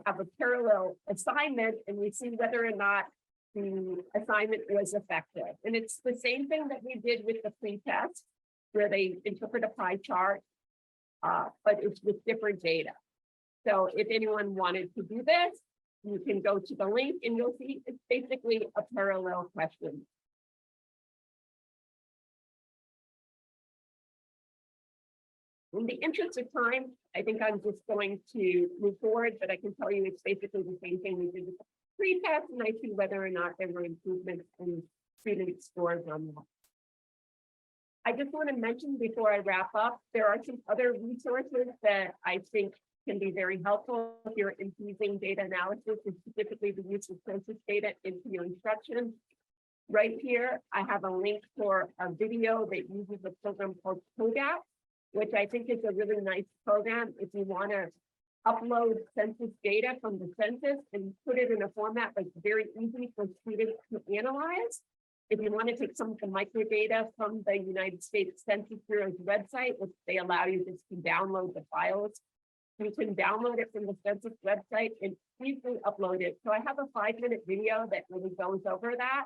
have a parallel assignment, and we see whether or not the assignment was effective. And it's the same thing that we did with the pre-test, where they interpret a pie chart, but it's with different data. So if anyone wanted to do this, you can go to the link and you'll see it's basically a parallel question. In the interest of time, I think I'm just going to move forward, but I can tell you it's basically the same thing we did with the pre-test, and I see whether or not there were improvements in student scores on that. I just want to mention before I wrap up, there are some other resources that I think can be very helpful if you're infusing data analysis, and specifically the use of census data into your instruction. Right here, I have a link for a video that uses a program called CODAP, which I think is a really nice program if you want to upload census data from the census and put it in a format that's very easy for students to analyze. If you want to take some of the microdata from the United States Census Bureau's website, which they allow you just to download the files, you can download it from the census website and easily upload it. So I have a 5-minute video that really goes over that.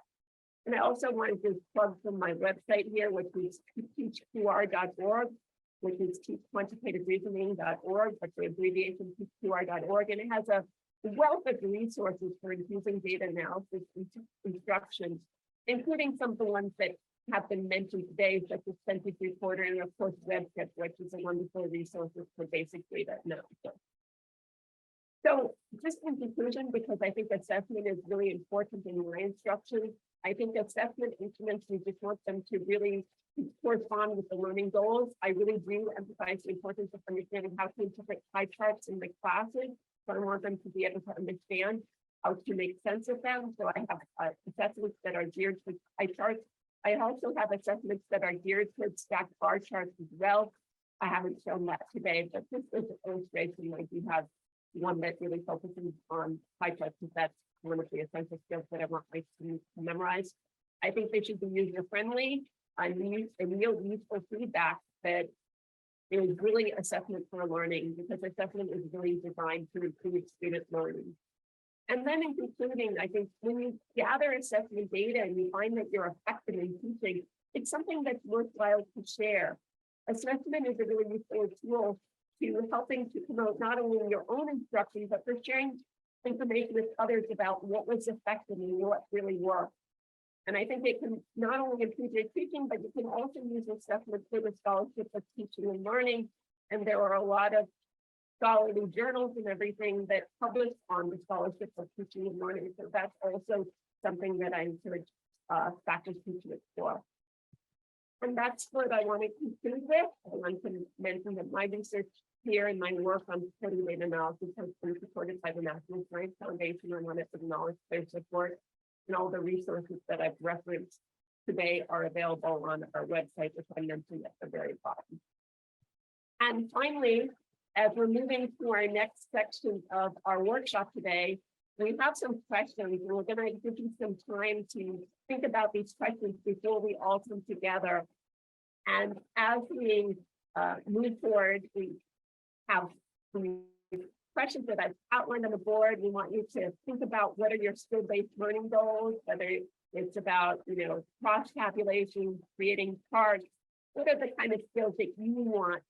And I also wanted to plug from my website here, which is teachqr.org, which is teachquantitativereasoning.org, but the abbreviation teachqr.org, and it has a wealth of resources for using data analysis instructions, including some of the ones that have been mentioned today, such as Census Reporter, and of course WebKit, which is a wonderful resource for basic data analysis. So just in conclusion, because I think assessment is really important in your instruction, I think assessment instruments, we just want them to really correspond with the learning goals. I really do emphasize the importance of understanding how to interpret pie charts in the classes. So I want them to be able to understand how to make sense of them. So I have assessments that are geared to pie charts. I also have assessments that are geared towards stacked bar charts as well. I haven't shown that today, but this is an illustration. I do have one that really focuses on pie charts, because that's one of the essential skills that I want my students to memorize. I think they should be user-friendly. I need a real useful feedback that is really assessment for learning, because assessment is really designed to improve student learning. And then in concluding, I think when you gather assessment data and you find that you're effective in teaching, it's something that's worthwhile to share. Assessment is a really useful tool to helping to promote not only your own instruction, but for sharing information with others about what was effective and what really worked. And I think it can not only improve your teaching, but you can also use assessment for the scholarship of teaching and learning. And there are a lot of scholarly journals and everything that publish on the scholarship of teaching and learning. So that's also something that I encourage faculty to explore. And that's what I want to conclude with. I want to mention that my research here and my work on supporting data analysis has been supported by the National Science Foundation, and want to acknowledge their support. And all the resources that I've referenced today are available on our website, which I mentioned at the very bottom. And finally, as we're moving to our next section of our workshop today, we have some questions, and we're going to give you some time to think about these questions before we all come together. And as we move forward. We have some questions that I've outlined on the board. We want you to think about what are your skill-based learning goals, whether it's about, cross tabulation, creating charts. What are the kind of skills that you want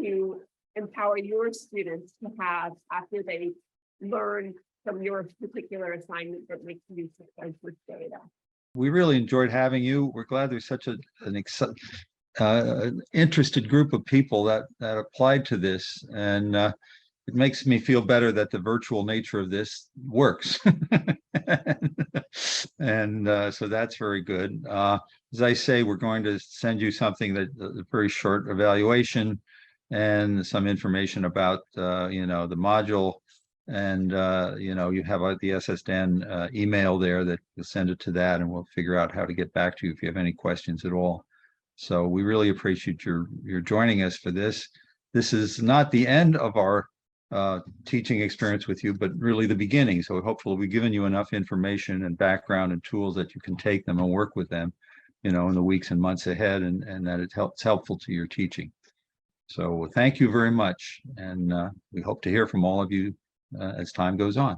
to empower your students to have after they learn from your particular assignment that makes use of census data? We really enjoyed having you. We're glad there's such an interested group of people that applied to this, and it makes me feel better that the virtual nature of this works. And so that's very good. As I say, we're going to send you something that a very short evaluation and some information about the module, and you have the SSDAN email there that you'll send it to that, and we'll figure out how to get back to you if you have any questions at all. So we really appreciate your joining us for this. This is not the end of our teaching experience with you, but really the beginning. So hopefully we've given you enough information and background and tools that you can take them and work with them, in the weeks and months ahead, and that it's helpful to your teaching. So thank you very much. And we hope to hear from all of you as time goes on.